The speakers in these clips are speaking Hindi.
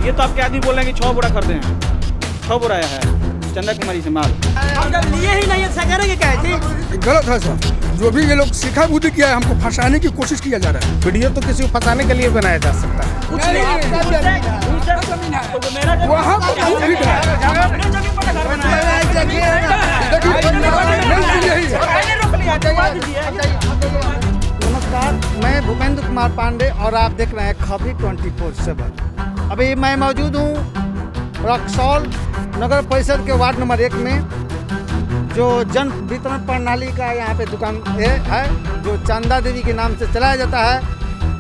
ये तो आपके आदमी बोल रहे हैं कि 6 बोरा खरीदे हैं, 6 बोरा आया है चंदा कुमारी से माल। हम जब लिए ही नहीं ऐसा करेंगे क्या थी? गलत है सर। जो भी ये लोग सिखा बुद्धि किया है, हमको फंसाने की कोशिश किया जा रहा है। वीडियो तो किसी को फंसाने के लिए बनाया जा सकता है। कुछ नहीं वहाँ पर बहुत भीड़ है। नमस्कार, मैं भूपेंद्र कुमार पांडे और आप देख रहे हैं खबरी 24/7। अभी मैं मौजूद हूँ रक्सौल नगर परिषद के वार्ड नंबर 1 में, जो जन वितरण प्रणाली का यहाँ पे दुकान है जो चंदा देवी के नाम से चलाया जाता है।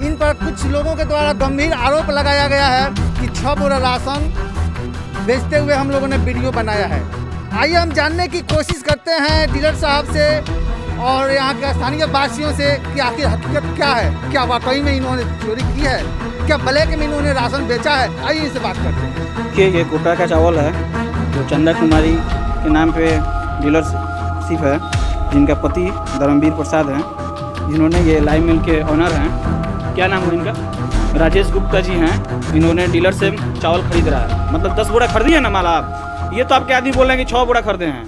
इन पर कुछ लोगों के द्वारा गंभीर आरोप लगाया गया है कि 6 बोरा राशन बेचते हुए हम लोगों ने वीडियो बनाया है। आइए हम जानने की कोशिश करते हैं डीलर साहब से और यहाँ के स्थानीय वासियों से कि आखिर हकीकत क्या है, क्या वाकई में इन्होंने चोरी की है, क्या ब्लैक में इन्होंने राशन बेचा है। आइए इनसे बात करते हैं। कि ये कोटा का चावल है जो चंदा कुमारी के नाम पे डीलरशिप है, जिनका पति धर्मवीर प्रसाद हैं, जिन्होंने ये लाइव मिल के ऑनर हैं। क्या नाम है इनका? राजेश गुप्ता जी हैं। इन्होंने डीलर से चावल खरीद रहा है, मतलब 10 बोरा खरीदी है ना माल आप। ये तो आपके आदमी बोल रहे हैं कि 6 बोरा खरीदे हैं,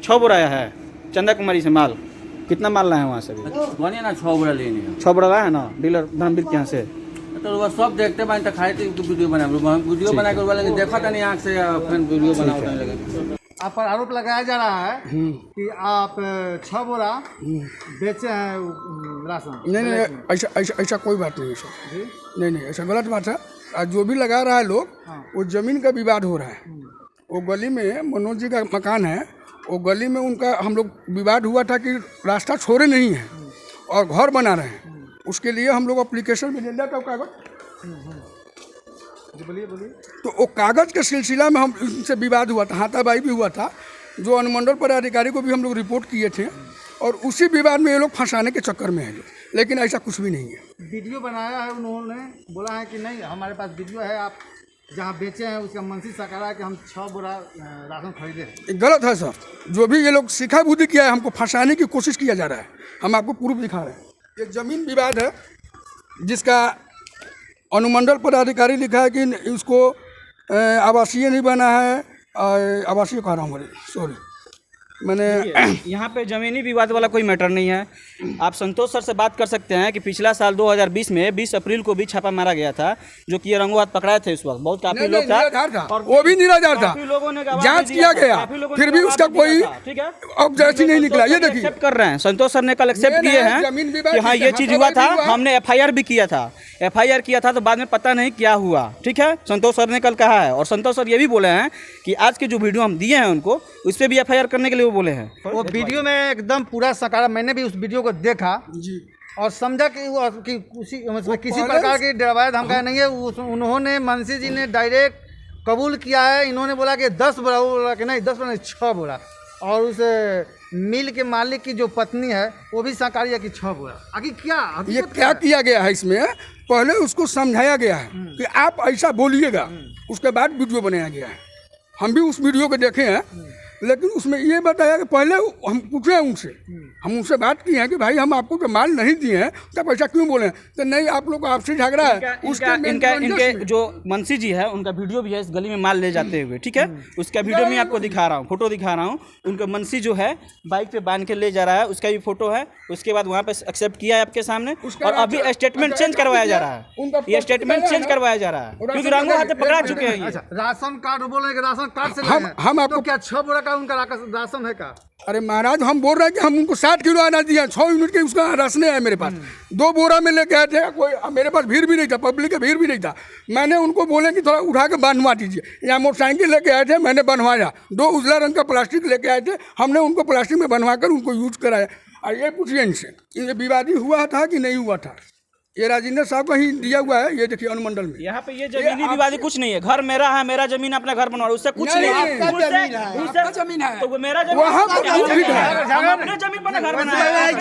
6 बोरा आया है चंदा कुमारी से माल। कितना माल लाए हैं वहाँ से? बनिए ना 6 बोरा लेने 6 बोरा लाए हैं ना डीलर धर्मवीर के यहाँ से। तो वो सब देखते बानी तो खाए थे वीडियो बना के बोलेंगे देखा था नहीं आँख से फिर वीडियो बनाने लगे। आप पर आरोप लगाया जा रहा है कि आप 6 बोरा बेचे हैं राशन। नहीं, ऐसा कोई बात नहीं है सर। नहीं, ऐसा गलत बात है। आज जो भी लगा रहा है लोग, वो जमीन का विवाद हो रहा है। वो गली में मनोज जी का मकान है, वो गली में उनका हम लोग विवाद हुआ था कि रास्ता छोड़े नहीं है और घर बना रहे हैं। उसके लिए हम लोग एप्लीकेशन भी ले लिया था कागज। बोलिए। तो वो कागज के सिलसिला में हम इनसे विवाद हुआ था, हाथापाई भी हुआ था, जो अनुमंडल पदाधिकारी को भी हम लोग रिपोर्ट किए थे। और उसी विवाद में ये लोग फंसाने के चक्कर में है लोग, लेकिन ऐसा कुछ भी नहीं है। वीडियो बनाया है, उन्होंने बोला है कि नहीं हमारे पास वीडियो है, आप जहाँ बेचे हैं उसका मनसी साकारा है कि हम 6 बोरा राशन खरीदे हैं। गलत है सर। जो भी ये लोग सिखा बुद्धि किया है, हमको फंसाने की कोशिश किया जा रहा है। हम आपको प्रूफ दिखा रहे हैं। ये जमीन विवाद है जिसका अनुमंडल पदाधिकारी लिखा है कि उसको आवासीय नहीं बना है। आवासीय कह रहा हूँ, सॉरी, मैंने यहाँ पे ज़मीनी विवाद वाला कोई मैटर नहीं है। आप संतोष सर से बात कर सकते हैं कि पिछला साल 2020 में 20 अप्रैल को भी छापा मारा गया था, जो कि ये रंगों हाथ पकड़ाए थे। उस वक्त बहुत काफी लोग था, और वो भी निराधार था। जांच किया गया, फिर भी उसका कोई ऑब्जेक्शन नहीं निकला। ये देखिए, एक्सेप्ट कर रहे हैं संतोष सर ने कल एक्सेप्ट किए हैं कि हाँ ये चीज़ हुआ था। हमने FIR भी किया था, FIR किया था, तो बाद में पता नहीं क्या हुआ। ठीक है, संतोष सर ने कल कहा है। और संतोष सर ये भी बोले हैं कि आज के जो वीडियो हम दिए हैं उनको, उस पर भी FIR करने के लिए वो बोले हैं। वो वीडियो में एकदम पूरा सकारा, मैंने भी उस वीडियो को देखा जी और समझा कि वो कि उसमें किसी प्रकार की डरवाया धमकाया नहीं है। उन्होंने मनसी जी ने डायरेक्ट कबूल किया है। इन्होंने बोला कि 10 बोरा, बोला कि नहीं 10 बोरा नहीं 6 बोरा। और उस मिल के मालिक की जो पत्नी है वो भी सहकारी है कि 6 बोरा। आखिर ये क्या किया गया है इसमें? पहले उसको समझाया गया है कि आप ऐसा बोलिएगा, उसके बाद वीडियो बनाया गया है। हम भी उस वीडियो को देखे हैं, लेकिन उसमें ये बताया कि पहले हम पूछे उनसे, हम उनसे बात की है कि भाई हम आपको जो माल नहीं दिए हैं तब ऐसा क्यों बोले? तो नहीं, आप लोग आपसे झगड़ा है। इनके जो मनसी जी है उनका वीडियो भी है इस गली में माल ले जाते हुए। ठीक है, उसका वीडियो मैं आपको दिखा रहा हूँ, फोटो दिखा रहा हूँ। उनका मनसी जो है बाइक पे बांध के ले जा रहा है, उसका भी फोटो है। उसके बाद वहाँ पे एक्सेप्ट किया है आपके सामने, और अभी स्टेटमेंट चेंज करवाया जा रहा है। ये स्टेटमेंट चेंज करवाया जा रहा है क्योंकि रंगों हाथ पकड़ा चुके हैं। राशन कार्ड बोल रहे राशन कार्ड से हम आपको क्या 6 बोरा का उनका राशन है का? अरे महाराज, हम बोल रहे हैं कि हम उनको 60 किलो अनाज दिया, 6 यूनिट के उसका राशन है मेरे पास। 2 बोरा में लेके आए थे, कोई मेरे पास भीड़ भी नहीं था, पब्लिक का भीड़ भी नहीं था। मैंने उनको बोले कि थोड़ा उठा के बांधवा दीजिए। यहाँ मोटरसाइकिल लेके आए थे, मैंने बनवाया। 2 उजला रंग का प्लास्टिक लेके आए थे, हमने उनको प्लास्टिक में बनवा कर उनको यूज कराया। और ये पूछिए इनसे, ये विवादी हुआ था कि नहीं हुआ था? ये राजेंद्र साहब का ही दिया हुआ है। ये देखिए अनुमंडल में, यहाँ पे ये जमीनी विवादी कुछ नहीं है। घर मेरा है, मेरा जमीन अपना घर बनवा, उससे कुछ नहीं है। आपका जमीन है तो वो मेरा जमीन, वहाँ पर कुछ भी है। हम अपने जमीन पर घर बनाए।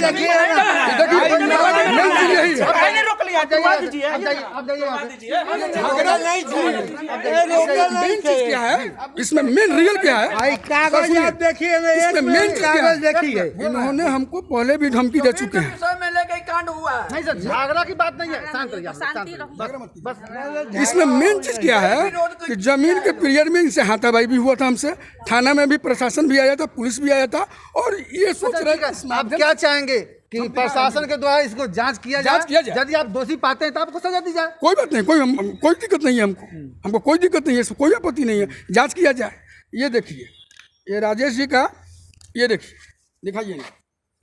रोक लिया, क्या है इसमें मेन रियल क्या है? कागज देखिए, इन्होंने हमको पहले भी धमकी दे चुके हैं। कांड हुआ है। नहीं सर, झगड़ा की बात नहीं है, शांत रहिए, शांत रहिए। बस इसमें मेन चीज क्या है कि जमीन के पीरियड में इनसे हाथापाई भी हुआ था हमसे, थाना में भी प्रशासन भी आया था, पुलिस भी आया था, और ये सोच रहे ठीक है, इस आप माध्यम क्या चाहेंगे कि प्रशासन के द्वारा इसको जांच किया जाए? यदि आप दोषी पाते हैं तो आपको सजा दी जाए। कोई बात नहीं, कोई दिक्कत नहीं है हमको कोई दिक्कत नहीं है, इसमें कोई आपत्ति नहीं है, जांच किया जाए। ये देखिए, ये राजेश जी का, ये देखिए, दिखाइए ना,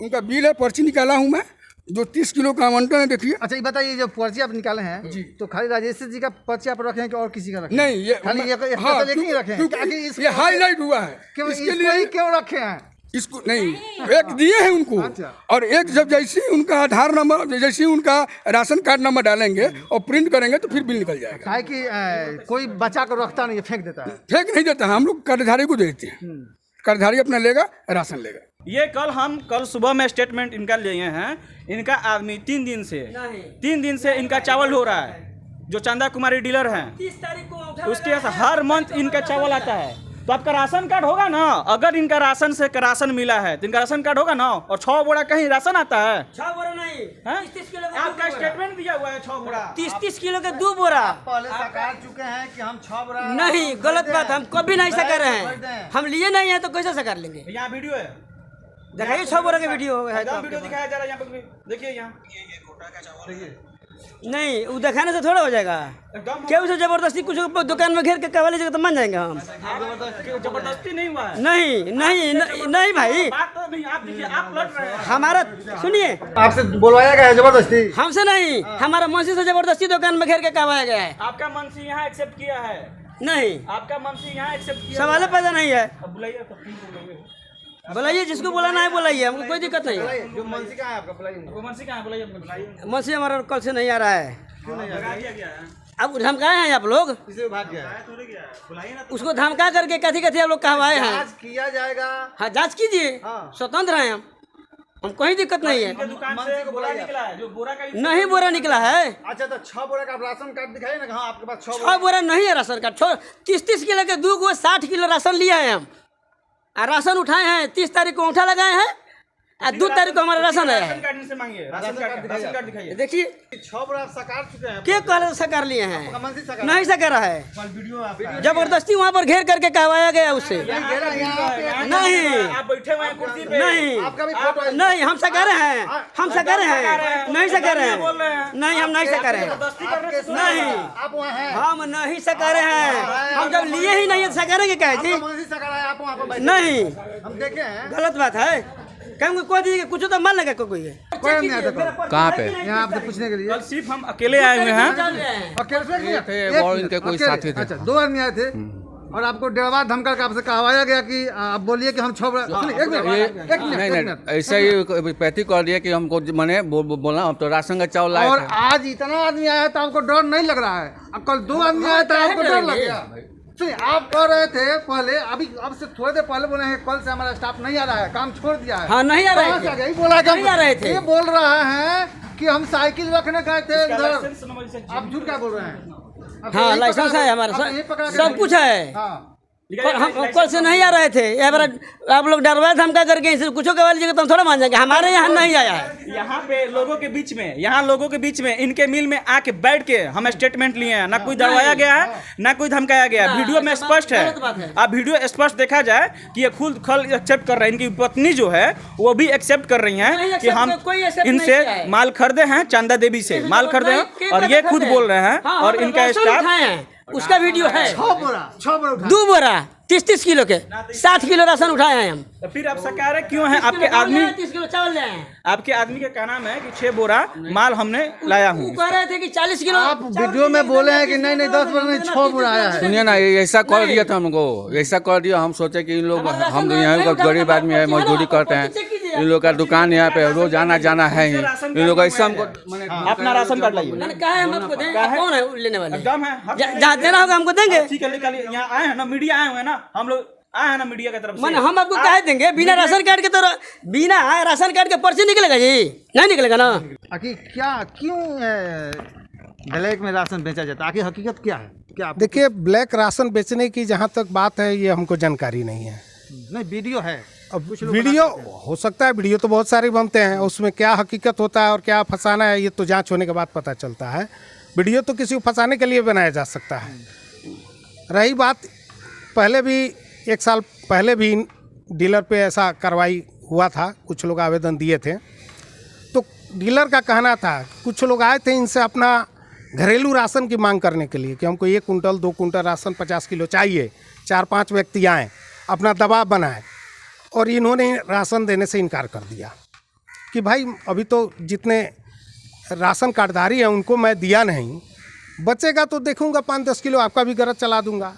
उनका बिल है, पर्ची निकाला हूँ मैं, जो 30 किलो का आवंटन है, देखिए। अच्छा ये बताइए, जो पर्ची आप निकाले हैं जी, तो खाली राजेश जी का पर्ची आप रखे हैं कि और किसी का रखे हैं? नहीं, ये खाली एक एक ही रखे हैं, ताकि ये हाईलाइट हुआ है, क्यों इसके इसको ही लिए क्यों रखे हैं? इसको नहीं, एक दिए हैं उनको, अच्छा। और एक जब जैसे ही उनका आधार नंबर, जैसे ही उनका राशन कार्ड नंबर डालेंगे और प्रिंट करेंगे तो फिर बिल निकल जाएगा। काहे कि कोई बचा कर रखता नहीं है, फेंक देता है। फेंक नहीं देता, हम लोग कर्जधारी को देते हैं, कर्जधारी अपना लेगा, राशन लेगा। ये कल सुबह में स्टेटमेंट इनका लिए हैं। इनका आदमी 3 दिन से इनका चावल हो रहा है, जो चंदा कुमारी डीलर हैं, 30 तारीख को उसके हर मंथ इनका चावल आता है। तो आपका राशन कार्ड होगा ना, अगर इनका राशन से राशन मिला है तो इनका राशन कार्ड होगा ना, और 6 बोरा कहीं राशन आता है। 6 बोरा नहीं, हैं? 30 किलो आपका स्टेटमेंट दिया हुआ है 6 बोरा। 30 किलो के 2 बोरा। पहले सकार चुके हैं कि हम 6 बोरा नहीं, गलत बात, हम कभी नहीं सकर रहे हैं, हम लिए नहीं है तो कैसे सकर लेंगे? यहाँ वीडियो है, दिखाइए 6 बोरा के वीडियो है तो एकदम आपके वीडियो पास। दिखाया जा रहा है, यहाँ पे देखिए, यहाँ नहीं, वो दिखाने से थोड़ा हो जाएगा। एकदम क्यों से जबरदस्ती कुछ दुकान में घेर के कवा लीजिएगा तो मान जाएंगे हम। जबरदस्ती नहीं हुआ है। नहीं भाई, बात तो नहीं, आप देखिए, आप लड़ रहे हैं। हमारा सुनिए, आपसे बुलवाया गया है जबरदस्ती? हमसे नहीं, हमारा मंत्री से जबरदस्ती दुकान में घेर के कवाया गया है। आपका मंत्री यहाँ एक्सेप्ट किया है? नहीं, आपका मंत्री यहाँ एक्सेप्ट किया सवाल पैदा नहीं है। अब बुलाइए तो फिर बोलेंगे। बुलाइए, जिसको बुलाना है बुलाइए, हमको कोई दिक्कत नहीं है। जो मंत्री कहाँ है आपका? बुलाइए। आपको मंत्री कहाँ है? बुलाइए। मंत्री हमारा कल से नहीं आ रहा है। लगा दिया गया है। अब धमकाए हैं आप लोग, किसे भाग गया है? बुलाइए ना। उसको धमका करके कथी आप लोग कहवाए हैं। जांच किया जाएगा। हाँ, जांच कीजिए, हाँ। स्वतंत्र हैं हम कोई दिक्कत नहीं है। इनके दुकान से बोरा निकला है, जो बोरा का नहीं बोरा निकला है, अच्छा तो 6 बोरा का राशन कार्ड दिखाइए ना। हाँ, आपके पास 6 6 बोरा नहीं है राशन कार्ड। 30 किलो के 2 गो 60 किलो राशन लिया है हम, और राशन उठाए हैं। 30 तारीख को उठा लगाए हैं, और 2 तारीख को हमारा राशन आया राशन है। कार्ड से मांगिए, राशन कार्ड दिखाइए। देखिए, 6 बोरा सकार चुके हैं। के कहले सकार लिए हैं? मंत्री सकार नहीं सकार है, वीडियो आपका जबरदस्ती वहाँ पर घेर करके कहवाया गया उससे। नहीं, आप बैठे हुए हैं कुर्सी पे। नहीं, आपका भी फोटो है। नहीं, हम सकर हैं, हम सकर हैं, नहीं सकर बोल रहे हैं। हैं, नहीं, हम नहीं सकर हैं, जबरदस्ती कर रहे हैं। नहीं, आप वहाँ हैं। हम नहीं सकर हैं। हम जब लिए ही नहीं सकर के कहे थी। आपका मंत्री सकार है, आप वहाँ पर बैठे। नहीं, हम देखे हैं। गलत बात है। कहेंगे कोई दीजिए, कुछ तो मान लगा कोई है। कोई नहीं आता कल। कहाँ पे? यहाँ आपसे पूछने के लिए। कल सिर्फ हम अकेले आए हुए हैं। अकेले से नहीं थे, एक और मिनट, इनके कोई अकेले। साथी थे। अच्छा, 2 आदमी आए थे और आपको डेढ़वा धमका के आपसे कहवाया गया कि आप बोलिए कि हम 6 बोरा। सुनिए, एक मिनट। ऐसा ही पैथी कर दिया कि हमको मैंने बोला हम तो राशन का चावल लाए और थे। आज इतना आदमी आया तो आपको डर नहीं लग रहा है, अब कल 2 आदमी आया तो आपको डर लग गया। सुनिए, आप कह रहे थे पहले, अभी अब से थोड़ी देर पहले बोले हैं कल से हमारा स्टाफ नहीं आ रहा है, काम छोड़ दिया है। हाँ, नहीं आ रहे कहाँ से आ थे। गया? ये बोला कि नहीं आ रहे थे। ये बोल रहा है कि हम साइकिल रखने गए थे इधर। लाइसेंस नंबर से आप झूठ क्या बोल रहे हैं? आप हाँ, यही लाइसेंस पकड़ा- है हमारा, आप यही पकड़ा के सब कुछ है। हाँ, हम कल से नहीं आ रहे थे। ये बार आप लोग डरवा धमका करके इसे कुछ कवा लीजिएगा तो हम थोड़ा मान जाएंगे। हमारे यहाँ नहीं आया है। यहाँ पे लोगों के बीच में, यहाँ लोगों के बीच में इनके मिल में आके बैठ के हम स्टेटमेंट लिए हैं। ना कोई डरवाया गया है, ना कोई धमकाया गया है। वीडियो में स्पष्ट है, गलत बात है। आप वीडियो स्पष्ट देखा जाए कि ये खुद खल एक्सेप्ट कर रहे हैं। इनकी पत्नी जो है वो भी एक्सेप्ट कर रही नहीं हैं कि accept हम कोई accept नहीं इनसे किया है। माल खरीदे हैं, चंदा देवी से माल खरीदे हैं, और ये खुद बोल रहे हैं। हाँ, और हम इनका राशन स्टाफ उठाए हैं, उसका वीडियो है। 6 बोरा उठा। 2 बोरा 30 किलो के 60 किलो राशन उठाए हैं हम। तो फिर आप सकारे क्यों हैं? आपके आदमी, 30 किलो चावल ले आए हैं। आपके आदमी का क्या नाम है कि 6 बोरा माल हमने लाया हूँ। वो कह रहे थे कि 40 किलो। आप वीडियो में बोले हैं कि नहीं 10 बोरा नहीं 6 बोरा आया है। सुनिए ना, ये ऐसा कर दिया था हमको, ऐसा कर दिया। हम सोचे कि इन लोग, हम तो यहाँ का गरीब आदमी है, मजदूरी करते हैं, इन लोग का दुकान यहाँ पे रोज आना जाना है ही। इन लोग ऐसा हमको अपना राशन कार्ड लाइए। मैंने कहा है हम आपको दें। कौन है लेने वाले? एकदम है, जहाँ देना होगा हमको देंगे। ठीक है, निकालिए। यहाँ आए हैं ना, मीडिया आए हुए हैं ना, हम लोग आए हैं ना मीडिया की तरफ से। मैंने हम आपको कहे देंगे, बिना राशन कार्ड के तो बिना राशन कार्ड के पर्ची निकलेगा जी? नहीं निकलेगा ना। आखिर क्या, क्यों ब्लैक में राशन बेचा जाता है? आखिर हकीकत क्या है? क्या आप देखिए, ब्लैक राशन बेचने की जहाँ तक बात है, ये हमको जानकारी नहीं है। नहीं, वीडियो है। अब वीडियो हो सकता है, वीडियो तो बहुत सारे बनते हैं, उसमें क्या हकीकत होता है और क्या फंसाना है ये तो जांच होने के बाद पता चलता है। वीडियो तो किसी को फंसाने के लिए बनाया जा सकता है। रही बात, पहले भी 1 साल पहले भी डीलर पे ऐसा कार्रवाई हुआ था, कुछ लोग आवेदन दिए थे। तो डीलर का कहना था, कुछ लोग आए थे इनसे अपना घरेलू राशन की मांग करने के लिए कि हमको 1 कुंटल 2 कुंटल राशन 50 किलो चाहिए। 4-5 व्यक्ति आए, अपना दबाव बनाए और इन्होंने राशन देने से इनकार कर दिया कि भाई अभी तो जितने राशन कार्डधारी हैं उनको मैं दिया नहीं, बचेगा तो देखूंगा 5-10 किलो आपका भी गरज चला दूंगा,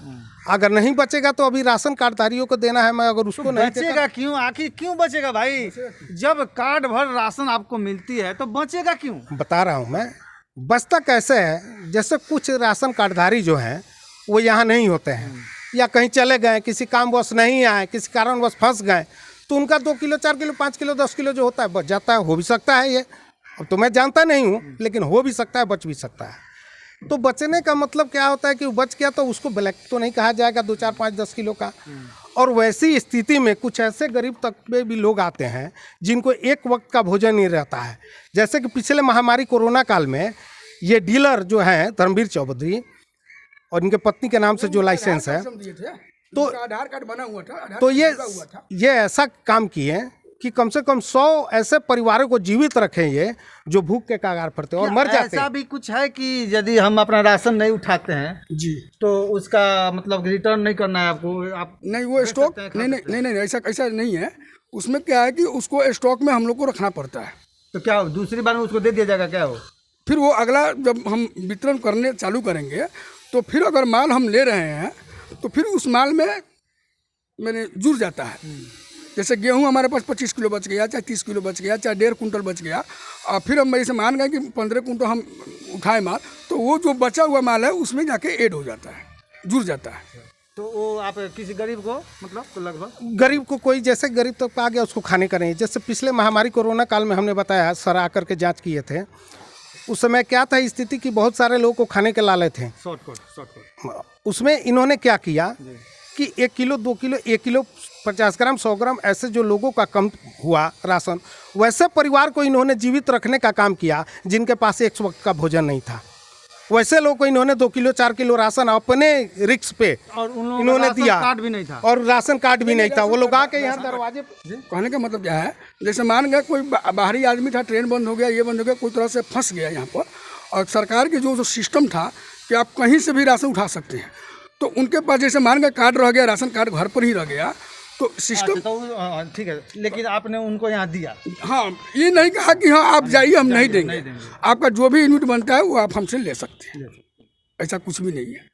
अगर नहीं बचेगा तो अभी राशन कार्डधारियों को देना है, मैं अगर उसको नहीं बचेगा क्यों? आखिर क्यों बचेगा भाई? जब कार्ड भर राशन आपको मिलती है तो बचेगा क्यों? बता रहा हूँ मैं, बचता कैसे है, जैसे कुछ राशन कार्डधारी जो हैं वो यहाँ नहीं होते हैं या कहीं चले गए, किसी कामवश नहीं आए, किसी कारणवश फंस गए, तो उनका 2 किलो 4 किलो 5 किलो 10 किलो जो होता है बच जाता है। हो भी सकता है ये, अब तो मैं जानता नहीं हूँ, लेकिन हो भी सकता है, बच भी सकता है। तो बचने का मतलब क्या होता है कि वो बच गया तो उसको ब्लैक तो नहीं कहा जाएगा 2 4 5 10 किलो का। और वैसी स्थिति में कुछ ऐसे गरीब तबके भी लोग आते हैं जिनको एक वक्त का भोजन नहीं रहता है। जैसे कि पिछले महामारी कोरोना काल में ये डीलर जो हैं धर्मवीर चौधरी और इनके पत्नी के नाम से जो लाइसेंस है, तो आधार कार्ड बना हुआ था, तो ये ऐसा काम किए कि कम से कम 100 ऐसे परिवारों को जीवित रखें ये जो भूख के कगार पर थे और मर जाते ऐसा भी कुछ है कि यदि हम अपना राशन नहीं उठाते हैं जी तो उसका मतलब रिटर्न नहीं करना है आपको? आप नहीं, वो स्टॉक नहीं ऐसा नहीं है। उसमें क्या है कि उसको स्टॉक में हम लोग को रखना पड़ता है। तो क्या हो, दूसरी बार में उसको दे दिया जाएगा क्या हो? फिर वो अगला जब हम वितरण करने चालू करेंगे तो फिर अगर माल हम ले रहे हैं तो फिर उस माल में मैंने जुड़ जाता है। जैसे गेहूं हमारे पास 25 किलो बच गया, चाहे 30 किलो बच गया, चाहे 1.5 कुंटल बच गया, और फिर हम जैसे मान गए कि 15 कुंटल हम उठाए माल, तो वो जो बचा हुआ माल है उसमें जाके ऐड हो जाता है, जुड़ जाता है। तो वो आप किसी गरीब को मतलब तो लगभग गरीब को, कोई जैसे गरीब तक आ गया उसको खाने का नहीं। जैसे पिछले महामारी कोरोना काल में हमने बताया, सर आकर के जांच किए थे, उस समय क्या था स्थिति कि बहुत सारे लोगों को खाने के लाले थे। शॉर्टकट उसमें इन्होंने क्या किया कि 1 किलो 2 किलो 1 किलो 50 ग्राम 100 ग्राम ऐसे जो लोगों का कम हुआ राशन, वैसे परिवार को इन्होंने जीवित रखने का काम किया जिनके पास एक वक्त का भोजन नहीं था। वैसे लोगों को इन्होंने 2 किलो 4 किलो राशन अपने रिक्स पे और उन लोगों इन्होंने का दिया, कार्ड भी नहीं था और राशन कार्ड भी नहीं था। वो लोग आके यहाँ दरवाजे पे, कहने का मतलब क्या है, जैसे मान गए कोई बाहरी आदमी था, ट्रेन बंद हो गया, ये बंद हो गया, कोई तरह से फंस गया यहाँ पर, और सरकार के जो सिस्टम था कि आप कहीं से भी राशन उठा सकते हैं, तो उनके पास जैसे मान गए कार्ड रह गया, राशन कार्ड घर पर ही रह गया, तो सिस्टम ठीक है, लेकिन आपने उनको यहाँ दिया। हाँ, ये नहीं कहा कि हाँ आप जाइए हम नहीं देंगे, आपका जो भी यूनिट बनता है वो आप हमसे ले सकते हैं, ऐसा कुछ भी नहीं है।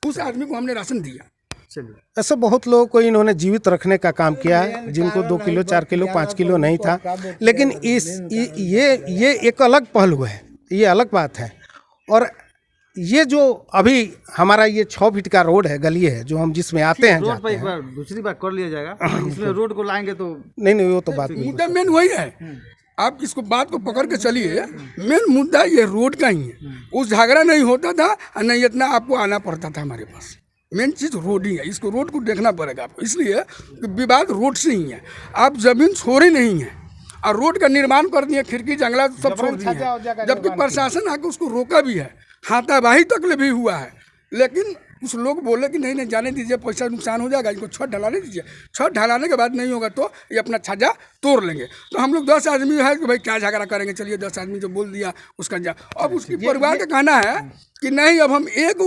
उस आदमी को हमने राशन दिया। चलिए, ऐसे बहुत लोगों को इन्होंने जीवित रखने का काम किया है जिनको 2 किलो 4 किलो 5 किलो नहीं था। लेकिन ये एक अलग पहलू है, ये अलग बात है। और ये जो अभी हमारा ये 6 फीट का रोड है, गली है, जो हम जिसमें आते हैं रोड पर जाते एक बार दूसरी बार कर लिया जाएगा, इसमें रोड को लाएंगे तो नहीं वो तो बात नहीं। मुद्दा मेन वही है, आप इसको बात को पकड़ के चलिए। मेन मुद्दा ये रोड का ही है। उस झगड़ा नहीं होता था और नहीं इतना आपको आना पड़ता था हमारे पास। मेन चीज़ रोड ही है, इसको रोड को देखना पड़ेगा आपको, इसलिए कि विवाद रोड से ही है। आप जमीन छोड़े नहीं है और रोड का निर्माण कर दिए, खिड़की जंगला सब छोड़ दिए हैं, जबकि प्रशासन आके उसको रोका भी है, हाथापाई तक ले भी हुआ है। लेकिन कुछ लोग बोले कि नहीं जाने दीजिए, पैसा नुकसान हो जाएगा, इनको छत ढलाने दीजिए। छत ढलाने के बाद नहीं होगा तो ये अपना छज्जा तोड़ लेंगे। तो हम लोग 10 आदमी है कि भाई क्या झगड़ा करेंगे, चलिए 10 आदमी जो बोल दिया उसका जा। अब उसकी परिवार का कहना है कि नहीं, अब हम एक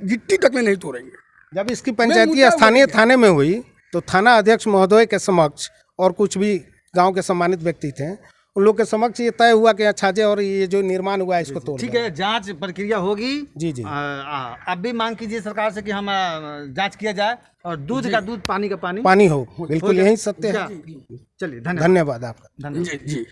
गिट्टी तक में नहीं तोड़ेंगे। जब इसकी पंचायती स्थानीय थाने में हुई तो थाना अध्यक्ष महोदय के समक्ष और कुछ भी गांव के सम्मानित व्यक्ति थे, उन लोग के समक्ष ये तय हुआ कि छाजे और ये जो निर्माण हुआ है इसको तोड़। ठीक है, जांच प्रक्रिया होगी। जी आप भी मांग कीजिए सरकार से कि हम जांच किया जाए और दूध का दूध, पानी का पानी हो, बिल्कुल यही सत्य है। चलिए, धन्यवाद आपका। जी।